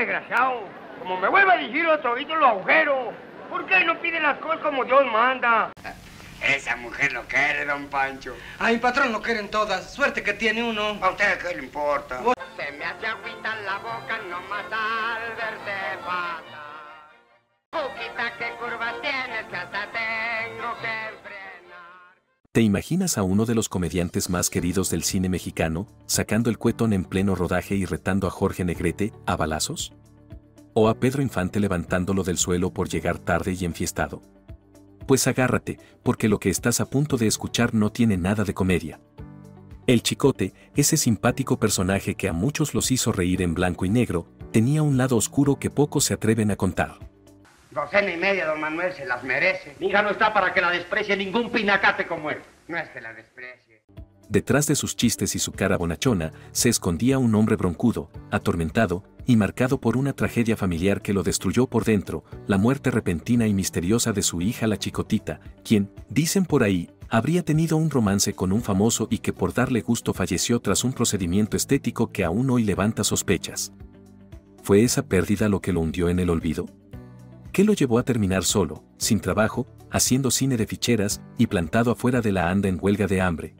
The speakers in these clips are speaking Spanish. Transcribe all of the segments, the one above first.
desgraciado. Como me vuelva a decir otro lo agujero. ¿Por qué no pide las cosas como Dios manda? Esa mujer lo quiere, don Pancho. A mi patrón lo quieren todas. Suerte que tiene uno. ¿A usted qué le importa? Se me hace agüita en la boca nomás al verte pasar. Poquita que curvas tienes que hasta tengo que frenar. ¿Te imaginas a uno de los comediantes más queridos del cine mexicano, sacando el cuetón en pleno rodaje y retando a Jorge Negrete a balazos? ¿O a Pedro Infante levantándolo del suelo por llegar tarde y enfiestado? Pues agárrate, porque lo que estás a punto de escuchar no tiene nada de comedia. El Chicote, ese simpático personaje que a muchos los hizo reír en blanco y negro, tenía un lado oscuro que pocos se atreven a contar. 2.5, don Manuel, se las merece. Mi hija no está para que la desprecie ningún pinacate como él. No es que la desprecie. Detrás de sus chistes y su cara bonachona, se escondía un hombre broncudo, atormentado, y marcado por una tragedia familiar que lo destruyó por dentro, la muerte repentina y misteriosa de su hija la Chicotita, quien, dicen por ahí, habría tenido un romance con un famoso y que por darle gusto falleció tras un procedimiento estético que aún hoy levanta sospechas. ¿Fue esa pérdida lo que lo hundió en el olvido? ¿Qué lo llevó a terminar solo, sin trabajo, haciendo cine de ficheras y plantado afuera de la anda en huelga de hambre?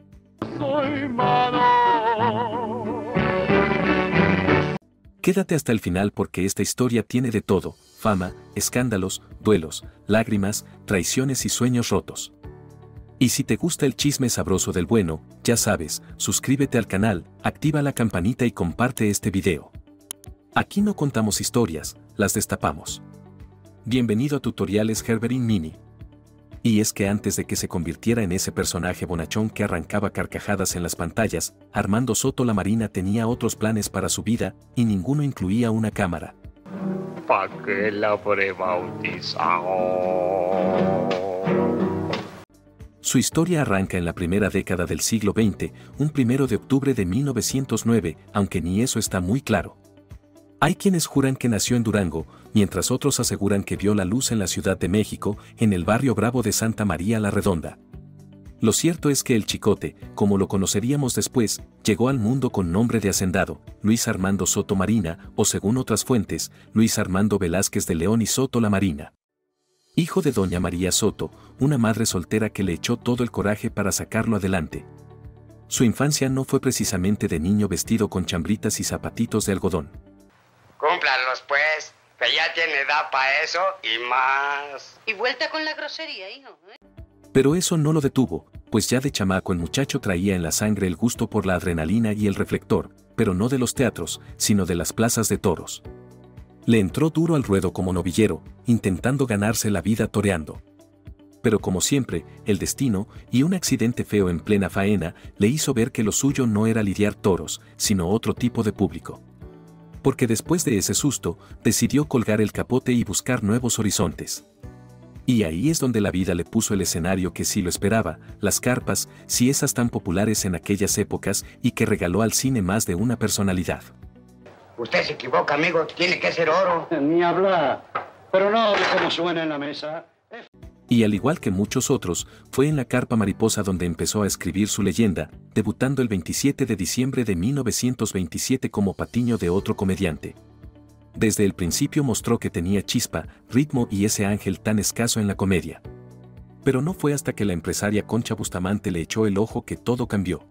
Soy malo. Quédate hasta el final porque esta historia tiene de todo: fama, escándalos, duelos, lágrimas, traiciones y sueños rotos. Y si te gusta el chisme sabroso del bueno, ya sabes, suscríbete al canal, activa la campanita y comparte este video. Aquí no contamos historias, las destapamos. Bienvenido a Tutoriales Herberin Mini. Y es que antes de que se convirtiera en ese personaje bonachón que arrancaba carcajadas en las pantallas, Armando Soto la Marina tenía otros planes para su vida, y ninguno incluía una cámara. ¿Pa' qué la habré bautizado? Su historia arranca en la primera década del siglo XX, un 1 de octubre de 1909, aunque ni eso está muy claro. Hay quienes juran que nació en Durango, mientras otros aseguran que vio la luz en la Ciudad de México, en el barrio Bravo de Santa María la Redonda. Lo cierto es que el Chicote, como lo conoceríamos después, llegó al mundo con nombre de hacendado, Luis Armando Soto Marina, o según otras fuentes, Luis Armando Velázquez de León y Soto la Marina. Hijo de doña María Soto, una madre soltera que le echó todo el coraje para sacarlo adelante. Su infancia no fue precisamente de niño vestido con chambritas y zapatitos de algodón. Cúmplalos, pues, que ya tiene edad para eso y más. Y vuelta con la grosería, hijo, ¿eh? Pero eso no lo detuvo, pues ya de chamaco el muchacho traía en la sangre el gusto por la adrenalina y el reflector, pero no de los teatros, sino de las plazas de toros. Le entró duro al ruedo como novillero, intentando ganarse la vida toreando. Pero como siempre, el destino, y un accidente feo en plena faena, le hizo ver que lo suyo no era lidiar toros, sino otro tipo de público. Porque después de ese susto, decidió colgar el capote y buscar nuevos horizontes. Y ahí es donde la vida le puso el escenario que sí lo esperaba, las carpas, si esas tan populares en aquellas épocas, y que regaló al cine más de una personalidad. Usted se equivoca, amigo, tiene que ser oro. Ni hablar. Pero no oye cómo suena en la mesa. Y al igual que muchos otros, fue en la Carpa Mariposa donde empezó a escribir su leyenda, debutando el 27 de diciembre de 1927 como Patiño de otro comediante. Desde el principio mostró que tenía chispa, ritmo y ese ángel tan escaso en la comedia. Pero no fue hasta que la empresaria Concha Bustamante le echó el ojo que todo cambió.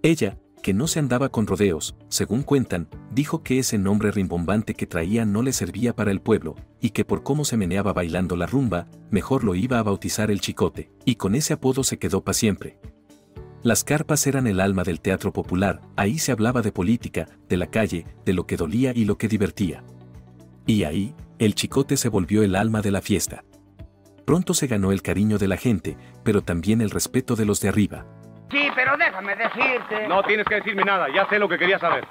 Ella, que no se andaba con rodeos, según cuentan, dijo que ese nombre rimbombante que traía no le servía para el pueblo, y que por cómo se meneaba bailando la rumba, mejor lo iba a bautizar el Chicote, y con ese apodo se quedó para siempre. Las carpas eran el alma del teatro popular, ahí se hablaba de política, de la calle, de lo que dolía y lo que divertía. Y ahí, el Chicote se volvió el alma de la fiesta. Pronto se ganó el cariño de la gente, pero también el respeto de los de arriba. Sí, pero déjame decirte. No tienes que decirme nada, ya sé lo que quería saber.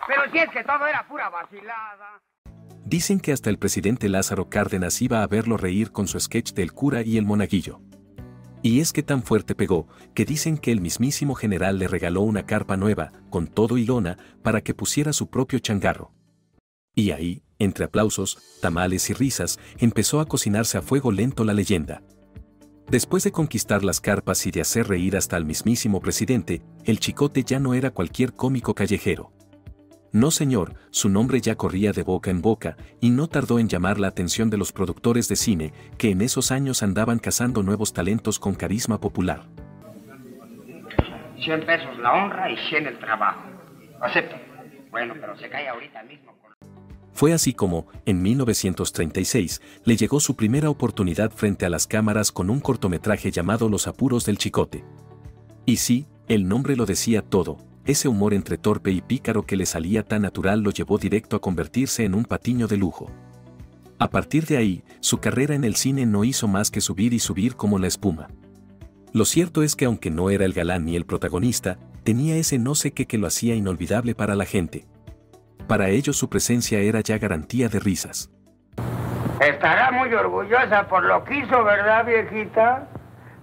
Pero si es que todo era pura vacilada. Dicen que hasta el presidente Lázaro Cárdenas iba a verlo reír con su sketch del cura y el monaguillo. Y es que tan fuerte pegó, que dicen que el mismísimo general le regaló una carpa nueva, con todo y lona, para que pusiera su propio changarro. Y ahí, entre aplausos, tamales y risas, empezó a cocinarse a fuego lento la leyenda. Después de conquistar las carpas y de hacer reír hasta al mismísimo presidente, el Chicote ya no era cualquier cómico callejero. No señor, su nombre ya corría de boca en boca, y no tardó en llamar la atención de los productores de cine, que en esos años andaban cazando nuevos talentos con carisma popular. 100 pesos la honra y 100 el trabajo. Acepto. Bueno, pero se cae ahorita mismo. Fue así como, en 1936, le llegó su primera oportunidad frente a las cámaras con un cortometraje llamado Los apuros del Chicote. Y sí, el nombre lo decía todo. Ese humor entre torpe y pícaro que le salía tan natural lo llevó directo a convertirse en un patiño de lujo. A partir de ahí, su carrera en el cine no hizo más que subir y subir como la espuma. Lo cierto es que aunque no era el galán ni el protagonista, tenía ese no sé qué que lo hacía inolvidable para la gente. Para ellos su presencia era ya garantía de risas. Estará muy orgullosa por lo que hizo, ¿verdad, viejita?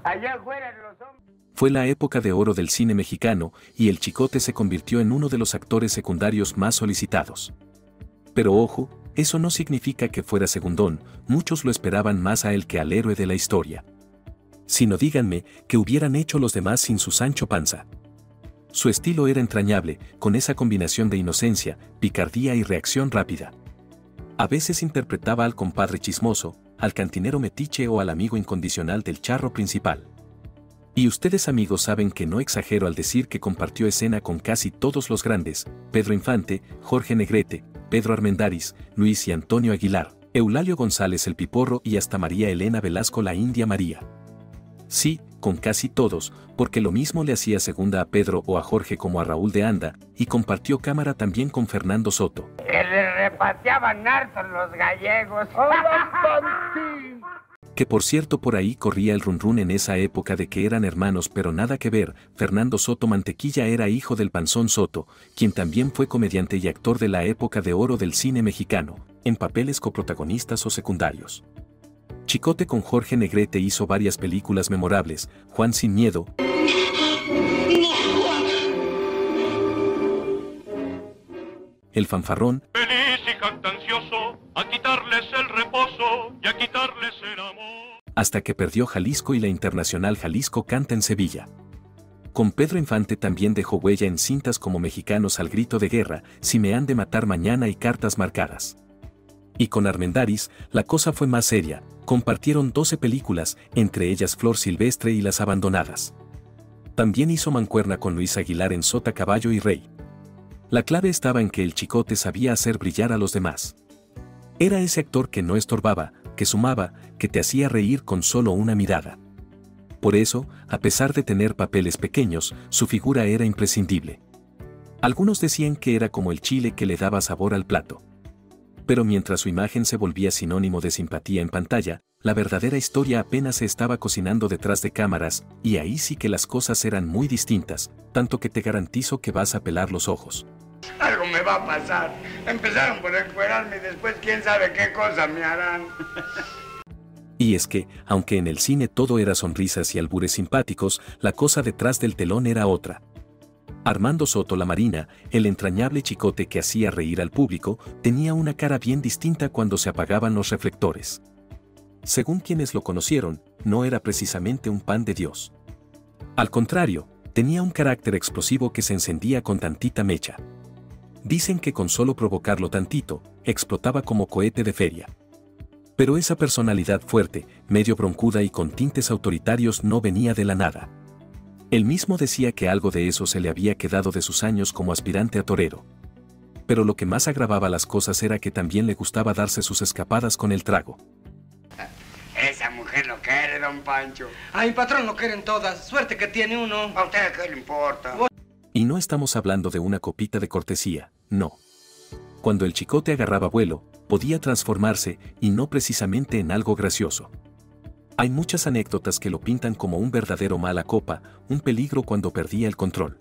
Allá afuera los hombres... Fue la época de oro del cine mexicano y el Chicote se convirtió en uno de los actores secundarios más solicitados. Pero ojo, eso no significa que fuera segundón, muchos lo esperaban más a él que al héroe de la historia. Sino díganme, ¿qué hubieran hecho los demás sin su Sancho Panza? Su estilo era entrañable, con esa combinación de inocencia, picardía y reacción rápida. A veces interpretaba al compadre chismoso, al cantinero metiche o al amigo incondicional del charro principal. Y ustedes amigos saben que no exagero al decir que compartió escena con casi todos los grandes, Pedro Infante, Jorge Negrete, Pedro Armendáriz, Luis y Antonio Aguilar, Eulalio González el Piporro y hasta María Elena Velasco la India María. Sí, con casi todos, porque lo mismo le hacía segunda a Pedro o a Jorge como a Raúl de Anda, y compartió cámara también con Fernando Soto. Que le repateaban hartos los gallegos. Que por cierto por ahí corría el run en esa época de que eran hermanos pero nada que ver, Fernando Soto Mantequilla era hijo del Panzón Soto, quien también fue comediante y actor de la época de oro del cine mexicano, en papeles coprotagonistas o secundarios. Chicote con Jorge Negrete hizo varias películas memorables, Juan sin miedo, El fanfarrón, Feliz y jactancioso, a quitarles el reposo y a quitarles el amor. hasta que perdió Jalisco y la Internacional Jalisco canta en Sevilla. Con Pedro Infante también dejó huella en cintas como Mexicanos al grito de guerra, Si me han de matar mañana y Cartas marcadas. Y con Armendáriz, la cosa fue más seria, compartieron 12 películas, entre ellas Flor Silvestre y Las Abandonadas. También hizo mancuerna con Luis Aguilar en Sota, Caballo y Rey. La clave estaba en que el Chicote sabía hacer brillar a los demás. Era ese actor que no estorbaba, que sumaba, que te hacía reír con solo una mirada. Por eso, a pesar de tener papeles pequeños, su figura era imprescindible. Algunos decían que era como el chile que le daba sabor al plato. Pero mientras su imagen se volvía sinónimo de simpatía en pantalla, la verdadera historia apenas se estaba cocinando detrás de cámaras, y ahí sí que las cosas eran muy distintas, tanto que te garantizo que vas a pelar los ojos. Algo me va a pasar. Empezaron por encuerarme y después quién sabe qué cosa me harán. Y es que, aunque en el cine todo era sonrisas y albures simpáticos, la cosa detrás del telón era otra. Armando Soto la Marina, el entrañable Chicote que hacía reír al público, tenía una cara bien distinta cuando se apagaban los reflectores. Según quienes lo conocieron, no era precisamente un pan de Dios. Al contrario, tenía un carácter explosivo que se encendía con tantita mecha. Dicen que con solo provocarlo tantito, explotaba como cohete de feria. Pero esa personalidad fuerte, medio broncuda y con tintes autoritarios no venía de la nada. Él mismo decía que algo de eso se le había quedado de sus años como aspirante a torero. Pero lo que más agravaba las cosas era que también le gustaba darse sus escapadas con el trago. Esa mujer lo quiere, don Pancho. A mi patrón lo quieren todas. Suerte que tiene uno. ¿A usted qué le importa? Y no estamos hablando de una copita de cortesía, no. Cuando el Chicote agarraba vuelo, podía transformarse, y no precisamente en algo gracioso. Hay muchas anécdotas que lo pintan como un verdadero mala copa, un peligro cuando perdía el control.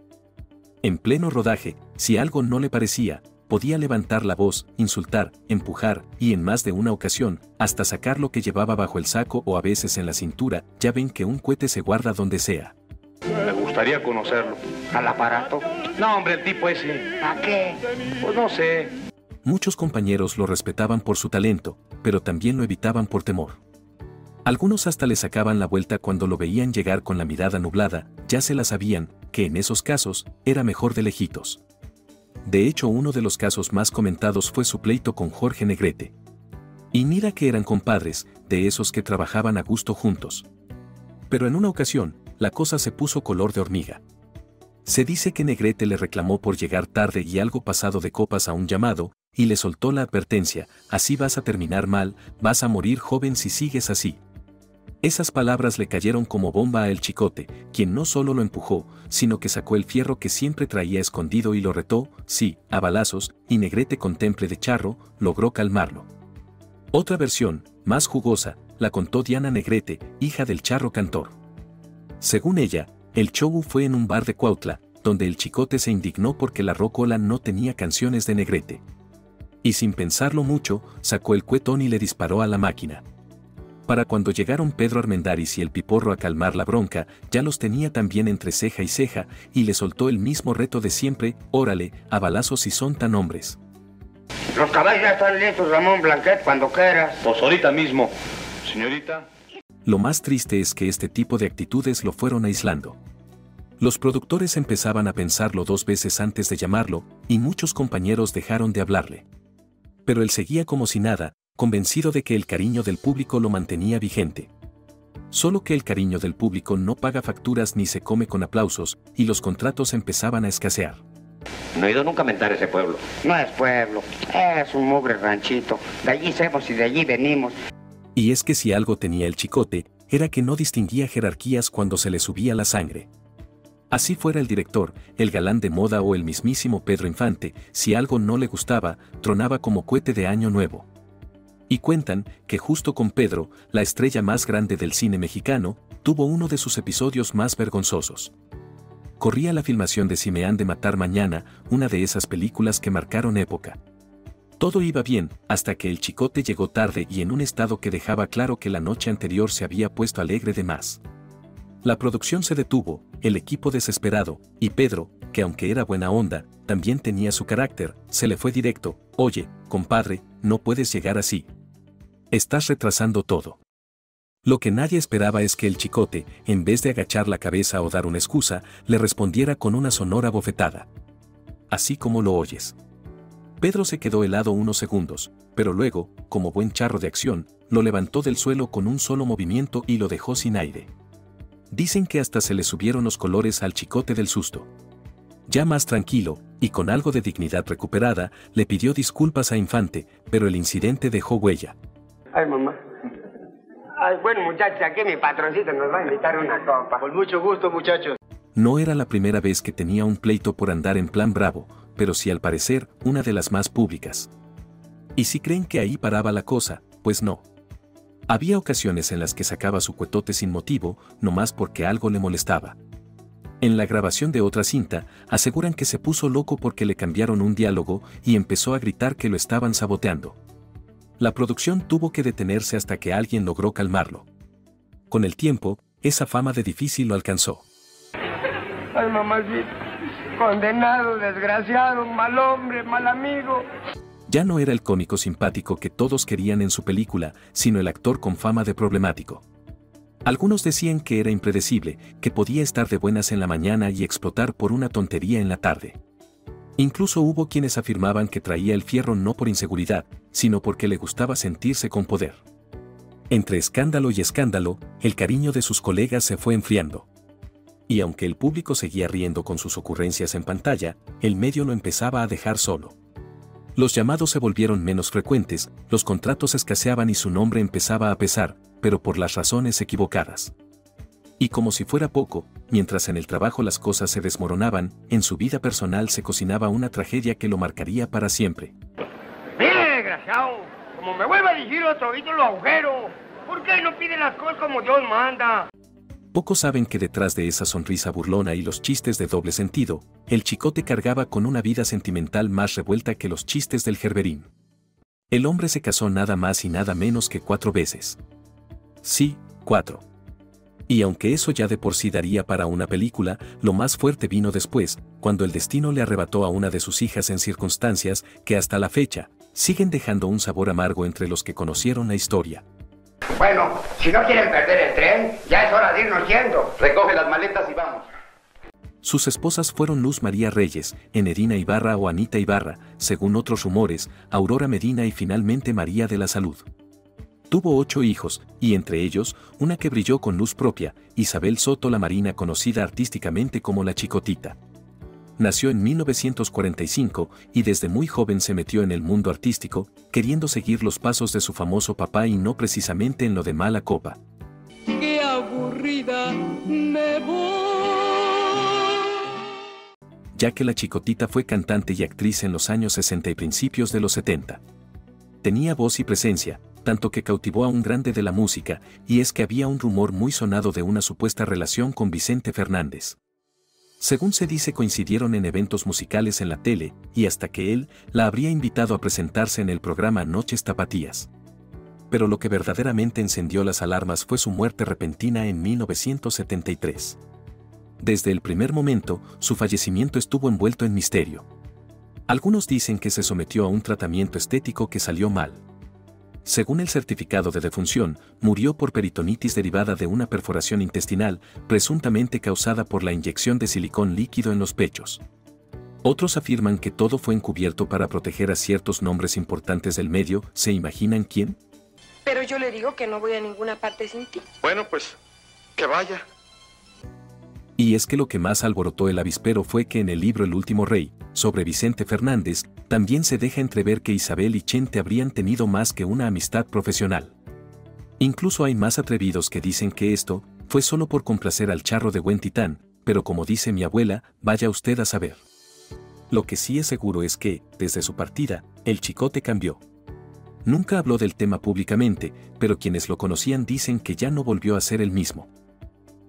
En pleno rodaje, si algo no le parecía, podía levantar la voz, insultar, empujar, y en más de una ocasión, hasta sacar lo que llevaba bajo el saco o a veces en la cintura. Ya ven que un cohete se guarda donde sea. Me gustaría conocerlo. ¿Al aparato? No, hombre, el tipo ese. ¿A qué? Pues no sé. Muchos compañeros lo respetaban por su talento, pero también lo evitaban por temor. Algunos hasta le sacaban la vuelta cuando lo veían llegar con la mirada nublada, ya se la sabían, que en esos casos, era mejor de lejitos. De hecho, uno de los casos más comentados fue su pleito con Jorge Negrete. Y mira que eran compadres, de esos que trabajaban a gusto juntos. Pero en una ocasión, la cosa se puso color de hormiga. Se dice que Negrete le reclamó por llegar tarde y algo pasado de copas a un llamado, y le soltó la advertencia: así vas a terminar mal, vas a morir joven si sigues así. Esas palabras le cayeron como bomba a El Chicote, quien no solo lo empujó, sino que sacó el fierro que siempre traía escondido y lo retó, sí, a balazos, y Negrete, con temple de charro, logró calmarlo. Otra versión, más jugosa, la contó Diana Negrete, hija del charro cantor. Según ella, el show fue en un bar de Cuautla, donde El Chicote se indignó porque la rocola no tenía canciones de Negrete. Y sin pensarlo mucho, sacó el cuetón y le disparó a la máquina. Para cuando llegaron Pedro Armendáriz y el Piporro a calmar la bronca, ya los tenía también entre ceja y ceja, y le soltó el mismo reto de siempre: órale, a balazos si son tan hombres. Los caballos ya están listos, Ramón Blanquet, cuando quieras. Pues ahorita mismo, señorita. Lo más triste es que este tipo de actitudes lo fueron aislando. Los productores empezaban a pensarlo 2 veces antes de llamarlo, y muchos compañeros dejaron de hablarle. Pero él seguía como si nada, convencido de que el cariño del público lo mantenía vigente. Solo que el cariño del público no paga facturas ni se come con aplausos, y los contratos empezaban a escasear. No he ido nunca a mentar ese pueblo. No es pueblo, es un mugre ranchito. De allí somos y de allí venimos. Y es que si algo tenía El Chicote, era que no distinguía jerarquías cuando se le subía la sangre. Así fuera el director, el galán de moda o el mismísimo Pedro Infante, si algo no le gustaba, tronaba como cohete de año nuevo. Y cuentan que justo con Pedro, la estrella más grande del cine mexicano, tuvo uno de sus episodios más vergonzosos. Corría la filmación de Si me han de matar mañana, una de esas películas que marcaron época. Todo iba bien, hasta que El Chicote llegó tarde y en un estado que dejaba claro que la noche anterior se había puesto alegre de más. La producción se detuvo, el equipo desesperado, y Pedro, que aunque era buena onda, también tenía su carácter, se le fue directo: oye, compadre, no puedes llegar así. Estás retrasando todo. Lo que nadie esperaba es que El Chicote, en vez de agachar la cabeza o dar una excusa, le respondiera con una sonora bofetada. Así como lo oyes. Pedro se quedó helado unos segundos, pero luego, como buen charro de acción, lo levantó del suelo con un solo movimiento y lo dejó sin aire. Dicen que hasta se le subieron los colores al Chicote del susto. Ya más tranquilo, y con algo de dignidad recuperada, le pidió disculpas a Infante, pero el incidente dejó huella. Ay, mamá. Ay, bueno, muchachos, aquí mi patroncito nos va a invitar una copa. Con mucho gusto, muchachos. No era la primera vez que tenía un pleito por andar en plan bravo, pero sí al parecer una de las más públicas. Y si creen que ahí paraba la cosa, pues no. Había ocasiones en las que sacaba su cuetote sin motivo, nomás porque algo le molestaba. En la grabación de otra cinta, aseguran que se puso loco porque le cambiaron un diálogo y empezó a gritar que lo estaban saboteando. La producción tuvo que detenerse hasta que alguien logró calmarlo. Con el tiempo, esa fama de difícil lo alcanzó. Ay, mamacita. Condenado, desgraciado, mal hombre, mal amigo. Ya no era el cómico simpático que todos querían en su película, sino el actor con fama de problemático. Algunos decían que era impredecible, que podía estar de buenas en la mañana y explotar por una tontería en la tarde. Incluso hubo quienes afirmaban que traía el fierro no por inseguridad, sino porque le gustaba sentirse con poder. Entre escándalo y escándalo, el cariño de sus colegas se fue enfriando. Y aunque el público seguía riendo con sus ocurrencias en pantalla, el medio lo empezaba a dejar solo. Los llamados se volvieron menos frecuentes, los contratos escaseaban y su nombre empezaba a pesar, pero por las razones equivocadas. Y como si fuera poco, mientras en el trabajo las cosas se desmoronaban, en su vida personal se cocinaba una tragedia que lo marcaría para siempre. Mire, desgraciado, como me vuelva a dirigir otro oído lo agujero. ¿Por qué no pide las cosas como Dios manda? Pocos saben que detrás de esa sonrisa burlona y los chistes de doble sentido, El Chicote cargaba con una vida sentimental más revuelta que los chistes del Gerberín. El hombre se casó nada más y nada menos que 4 veces. Sí, 4. Y aunque eso ya de por sí daría para una película, lo más fuerte vino después, cuando el destino le arrebató a una de sus hijas en circunstancias que hasta la fecha, siguen dejando un sabor amargo entre los que conocieron la historia. Bueno, si no quieren perder el tren, ya es hora de irnos yendo. Recoge las maletas y vamos. Sus esposas fueron Luz María Reyes, Enedina Ibarra o Anita Ibarra, según otros rumores, Aurora Medina y finalmente María de la Salud. Tuvo 8 hijos, y entre ellos, una que brilló con luz propia, Isabel Soto la Marina, conocida artísticamente como La Chicotita. Nació en 1945 y desde muy joven se metió en el mundo artístico, queriendo seguir los pasos de su famoso papá y no precisamente en lo de mala copa. ¡Qué aburrida me voy! Ya que La Chicotita fue cantante y actriz en los años 60 y principios de los 70. Tenía voz y presencia, tanto que cautivó a un grande de la música, y es que había un rumor muy sonado de una supuesta relación con Vicente Fernández. Según se dice, coincidieron en eventos musicales en la tele, y hasta que él la habría invitado a presentarse en el programa Noches Tapatías. Pero lo que verdaderamente encendió las alarmas fue su muerte repentina en 1973. Desde el primer momento, su fallecimiento estuvo envuelto en misterio. Algunos dicen que se sometió a un tratamiento estético que salió mal. Según el certificado de defunción, murió por peritonitis derivada de una perforación intestinal, presuntamente causada por la inyección de silicón líquido en los pechos. Otros afirman que todo fue encubierto para proteger a ciertos nombres importantes del medio. ¿Se imaginan quién? Pero yo le digo que no voy a ninguna parte sin ti. Bueno, pues, que vaya. Y es que lo que más alborotó el avispero fue que en el libro El último rey, sobre Vicente Fernández, también se deja entrever que Isabel y Chente habrían tenido más que una amistad profesional. Incluso hay más atrevidos que dicen que esto fue solo por complacer al charro de buen titán, pero como dice mi abuela, vaya usted a saber. Lo que sí es seguro es que, desde su partida, el Chicote cambió. Nunca habló del tema públicamente, pero quienes lo conocían dicen que ya no volvió a ser el mismo.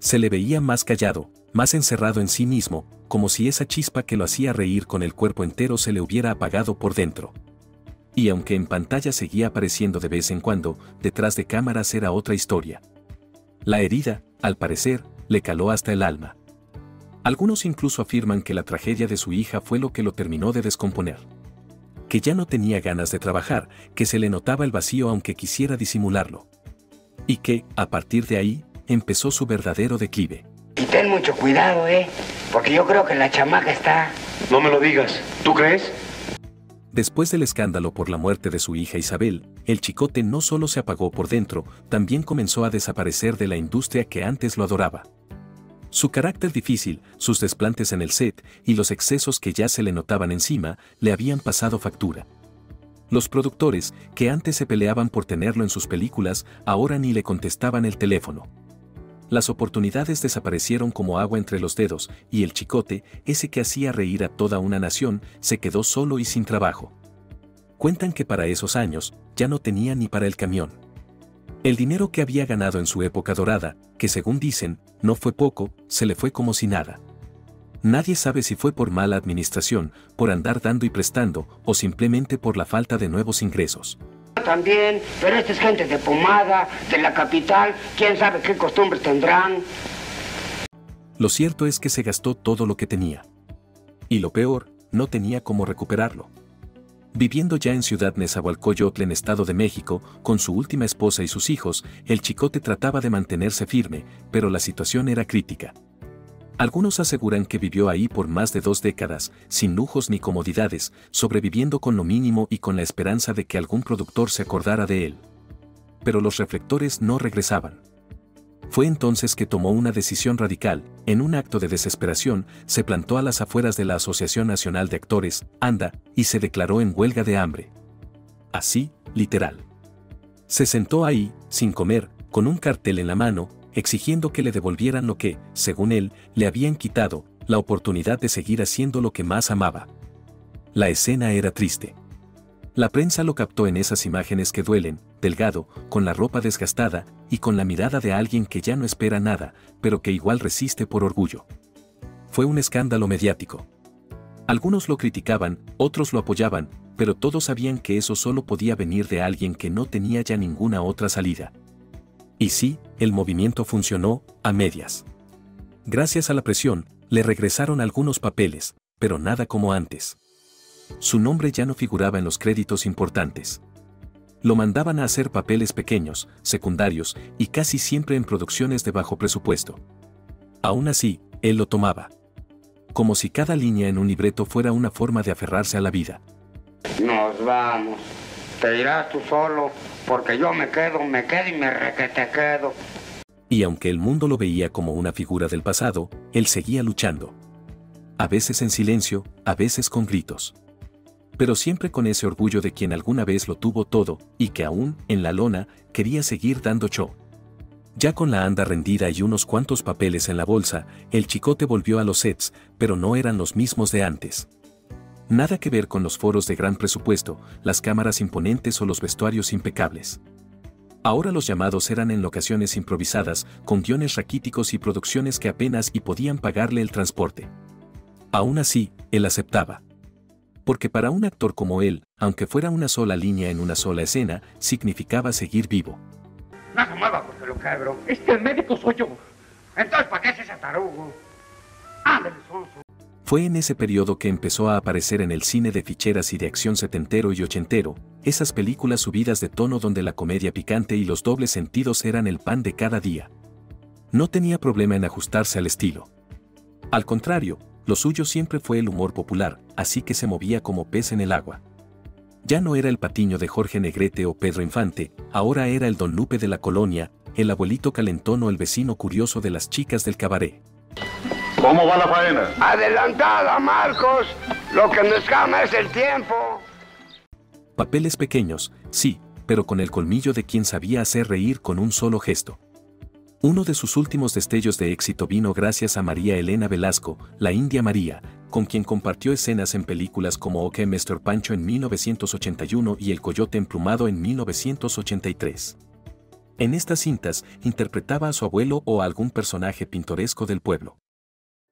Se le veía más callado, más encerrado en sí mismo, como si esa chispa que lo hacía reír con el cuerpo entero se le hubiera apagado por dentro. Y aunque en pantalla seguía apareciendo de vez en cuando, detrás de cámaras era otra historia. La herida, al parecer, le caló hasta el alma. Algunos incluso afirman que la tragedia de su hija fue lo que lo terminó de descomponer. Que ya no tenía ganas de trabajar, que se le notaba el vacío aunque quisiera disimularlo. Y que, a partir de ahí, empezó su verdadero declive. Y ten mucho cuidado, porque yo creo que la chamaca está... No me lo digas. ¿Tú crees? Después del escándalo por la muerte de su hija Isabel, el Chicote no solo se apagó por dentro, también comenzó a desaparecer de la industria que antes lo adoraba. Su carácter difícil, sus desplantes en el set y los excesos que ya se le notaban encima, le habían pasado factura. Los productores, que antes se peleaban por tenerlo en sus películas, ahora ni le contestaban el teléfono. Las oportunidades desaparecieron como agua entre los dedos, y el Chicote, ese que hacía reír a toda una nación, se quedó solo y sin trabajo. Cuentan que para esos años, ya no tenía ni para el camión. El dinero que había ganado en su época dorada, que según dicen, no fue poco, se le fue como si nada. Nadie sabe si fue por mala administración, por andar dando y prestando, o simplemente por la falta de nuevos ingresos. También, pero esta es gente de Pomada, de la capital, quién sabe qué costumbres tendrán. Lo cierto es que se gastó todo lo que tenía. Y lo peor, no tenía cómo recuperarlo. Viviendo ya en Ciudad Nezahualcóyotl en Estado de México, con su última esposa y sus hijos, el Chicote trataba de mantenerse firme, pero la situación era crítica. Algunos aseguran que vivió ahí por más de 2 décadas, sin lujos ni comodidades, sobreviviendo con lo mínimo y con la esperanza de que algún productor se acordara de él. Pero los reflectores no regresaban. Fue entonces que tomó una decisión radical. En un acto de desesperación, se plantó a las afueras de la Asociación Nacional de Actores, ANDA, y se declaró en huelga de hambre. Así, literal. Se sentó ahí, sin comer, con un cartel en la mano, exigiendo que le devolvieran lo que, según él, le habían quitado, la oportunidad de seguir haciendo lo que más amaba. La escena era triste. La prensa lo captó en esas imágenes que duelen, delgado, con la ropa desgastada, y con la mirada de alguien que ya no espera nada, pero que igual resiste por orgullo. Fue un escándalo mediático. Algunos lo criticaban, otros lo apoyaban, pero todos sabían que eso solo podía venir de alguien que no tenía ya ninguna otra salida. Y sí, el movimiento funcionó, a medias. Gracias a la presión, le regresaron algunos papeles, pero nada como antes. Su nombre ya no figuraba en los créditos importantes. Lo mandaban a hacer papeles pequeños, secundarios, y casi siempre en producciones de bajo presupuesto. Aún así, él lo tomaba. como si cada línea en un libreto fuera una forma de aferrarse a la vida. Nos vamos. Te irás tú solo, porque yo me quedo y me requete quedo. Y aunque el mundo lo veía como una figura del pasado, él seguía luchando. A veces en silencio, a veces con gritos. Pero siempre con ese orgullo de quien alguna vez lo tuvo todo, y que aún, en la lona, quería seguir dando show. Ya con la anda rendida y unos cuantos papeles en la bolsa, el Chicote volvió a los sets, pero no eran los mismos de antes. Nada que ver con los foros de gran presupuesto, las cámaras imponentes o los vestuarios impecables. Ahora los llamados eran en locaciones improvisadas, con guiones raquíticos y producciones que apenas y podían pagarle el transporte. Aún así, él aceptaba. Porque para un actor como él, aunque fuera una sola línea en una sola escena, significaba seguir vivo. No se mueva porque lo quebro. El médico soy yo. Entonces, ¿para qué es ese tarugo? Ándale, sonso. Fue en ese periodo que empezó a aparecer en el cine de ficheras y de acción setentero y ochentero, esas películas subidas de tono donde la comedia picante y los dobles sentidos eran el pan de cada día. No tenía problema en ajustarse al estilo. Al contrario, lo suyo siempre fue el humor popular, así que se movía como pez en el agua. Ya no era el Patiño de Jorge Negrete o Pedro Infante, ahora era el Don Lupe de la colonia, el abuelito calentón o el vecino curioso de las chicas del cabaret. ¿Cómo va la faena? Adelantada, Marcos. Lo que nos gama es el tiempo. Papeles pequeños, sí, pero con el colmillo de quien sabía hacer reír con un solo gesto. Uno de sus últimos destellos de éxito vino gracias a María Elena Velasco, la India María, con quien compartió escenas en películas como OK Mr. Pancho en 1981 y El Coyote Emplumado en 1983. En estas cintas interpretaba a su abuelo o a algún personaje pintoresco del pueblo.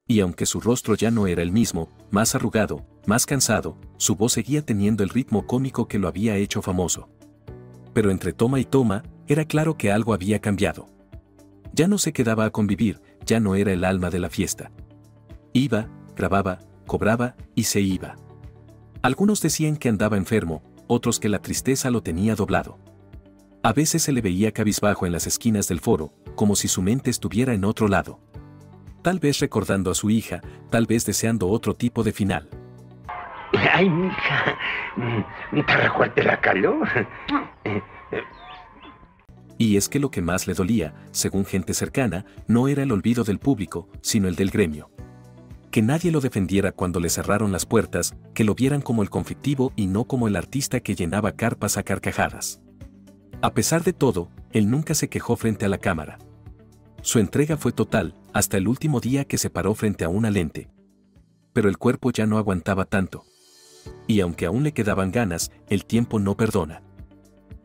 Y aunque su rostro ya no era el mismo, más arrugado, más cansado, su voz seguía teniendo el ritmo cómico que lo había hecho famoso. Pero entre toma y toma, era claro que algo había cambiado. Ya no se quedaba a convivir, ya no era el alma de la fiesta. Iba, grababa, cobraba y se iba. Algunos decían que andaba enfermo, otros que la tristeza lo tenía doblado. A veces se le veía cabizbajo en las esquinas del foro, como si su mente estuviera en otro lado. Tal vez recordando a su hija, tal vez deseando otro tipo de final. Ay, mija, ¿te recuerda la calor? Y es que lo que más le dolía, según gente cercana, no era el olvido del público, sino el del gremio. Que nadie lo defendiera cuando le cerraron las puertas, que lo vieran como el conflictivo y no como el artista que llenaba carpas a carcajadas. A pesar de todo, él nunca se quejó frente a la cámara. Su entrega fue total, hasta el último día que se paró frente a una lente. Pero el cuerpo ya no aguantaba tanto. Y aunque aún le quedaban ganas, el tiempo no perdona.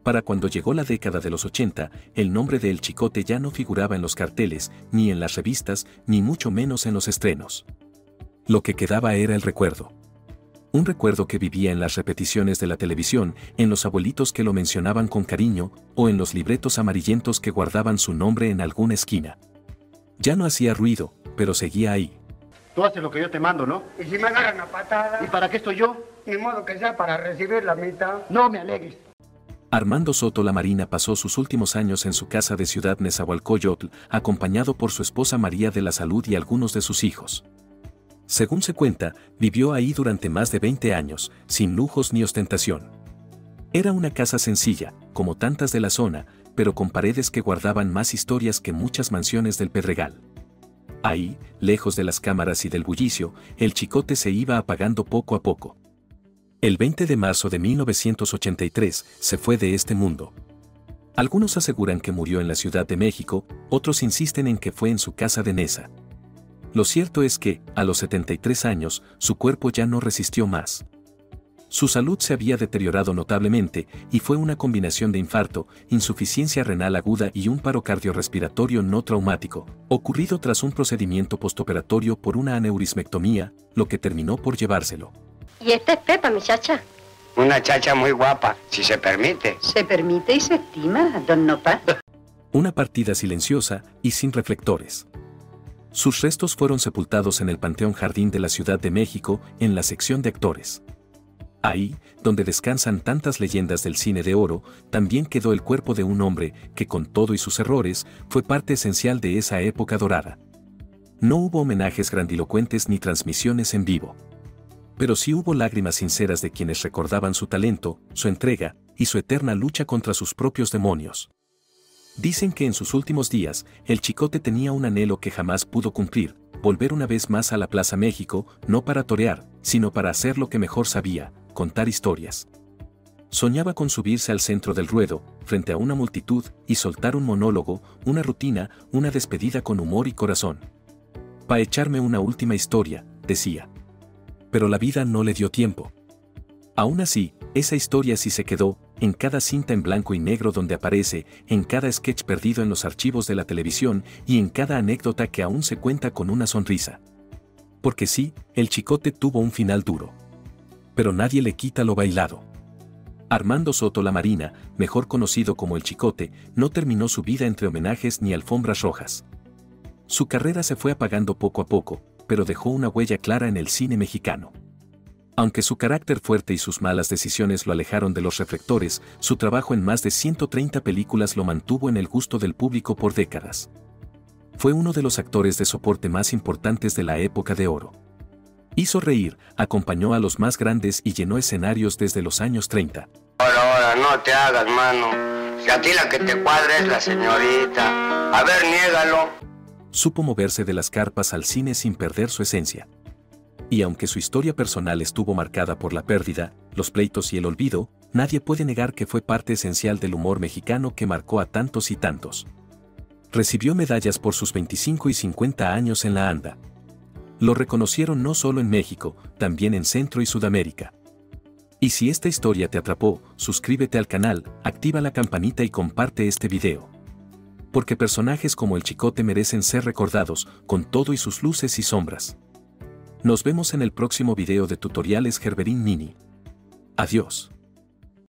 Para cuando llegó la década de los 80, el nombre de El Chicote ya no figuraba en los carteles, ni en las revistas, ni mucho menos en los estrenos. Lo que quedaba era el recuerdo. Un recuerdo que vivía en las repeticiones de la televisión, en los abuelitos que lo mencionaban con cariño, o en los libretos amarillentos que guardaban su nombre en alguna esquina. Ya no hacía ruido, pero seguía ahí. Tú haces lo que yo te mando, ¿no? ¿Y si me agarran a patada? ¿Y para qué estoy yo? Ni modo que sea para recibir la mitad. No me alegues. Armando Soto La Marina pasó sus últimos años en su casa de Ciudad Nezahualcóyotl, acompañado por su esposa María de la Salud y algunos de sus hijos. Según se cuenta, vivió ahí durante más de 20 años, sin lujos ni ostentación. Era una casa sencilla, como tantas de la zona, pero con paredes que guardaban más historias que muchas mansiones del Pedregal. Ahí, lejos de las cámaras y del bullicio, el Chicote se iba apagando poco a poco. El 20 de marzo de 1983 se fue de este mundo. Algunos aseguran que murió en la Ciudad de México, otros insisten en que fue en su casa de Neza. Lo cierto es que, a los 73 años, su cuerpo ya no resistió más. Su salud se había deteriorado notablemente y fue una combinación de infarto, insuficiencia renal aguda y un paro cardiorrespiratorio no traumático, ocurrido tras un procedimiento postoperatorio por una aneurismectomía, lo que terminó por llevárselo. Y esta es Pepa, mi chacha. Una chacha muy guapa, si se permite. Se permite y se estima, don Nopal. Una partida silenciosa y sin reflectores. Sus restos fueron sepultados en el Panteón Jardín de la Ciudad de México, en la sección de actores. Ahí, donde descansan tantas leyendas del cine de oro, también quedó el cuerpo de un hombre que, con todo y sus errores, fue parte esencial de esa época dorada. No hubo homenajes grandilocuentes ni transmisiones en vivo. Pero sí hubo lágrimas sinceras de quienes recordaban su talento, su entrega y su eterna lucha contra sus propios demonios. Dicen que en sus últimos días, el Chicote tenía un anhelo que jamás pudo cumplir, volver una vez más a la Plaza México, no para torear, sino para hacer lo que mejor sabía, contar historias. Soñaba con subirse al centro del ruedo, frente a una multitud, y soltar un monólogo, una rutina, una despedida con humor y corazón. «Pa' echarme una última historia», decía. Pero la vida no le dio tiempo. Aún así, esa historia sí se quedó, en cada cinta en blanco y negro donde aparece, en cada sketch perdido en los archivos de la televisión y en cada anécdota que aún se cuenta con una sonrisa. Porque sí, el Chicote tuvo un final duro. Pero nadie le quita lo bailado. Armando Soto La Marina, mejor conocido como el Chicote, no terminó su vida entre homenajes ni alfombras rojas. Su carrera se fue apagando poco a poco, pero dejó una huella clara en el cine mexicano. Aunque su carácter fuerte y sus malas decisiones lo alejaron de los reflectores, su trabajo en más de 130 películas lo mantuvo en el gusto del público por décadas. Fue uno de los actores de soporte más importantes de la época de oro. Hizo reír, acompañó a los más grandes y llenó escenarios desde los años 30. Ahora, no te hagas, mano. Si a ti la que te cuadra es la señorita. A ver, niégalo. Supo moverse de las carpas al cine sin perder su esencia. Y aunque su historia personal estuvo marcada por la pérdida, los pleitos y el olvido, nadie puede negar que fue parte esencial del humor mexicano que marcó a tantos y tantos. Recibió medallas por sus 25 y 50 años en la ANDA. Lo reconocieron no solo en México, también en Centro y Sudamérica. Y si esta historia te atrapó, suscríbete al canal, activa la campanita y comparte este video. Porque personajes como el Chicote merecen ser recordados, con todo y sus luces y sombras. Nos vemos en el próximo video de Tutoriales Gerberín Mini. Adiós.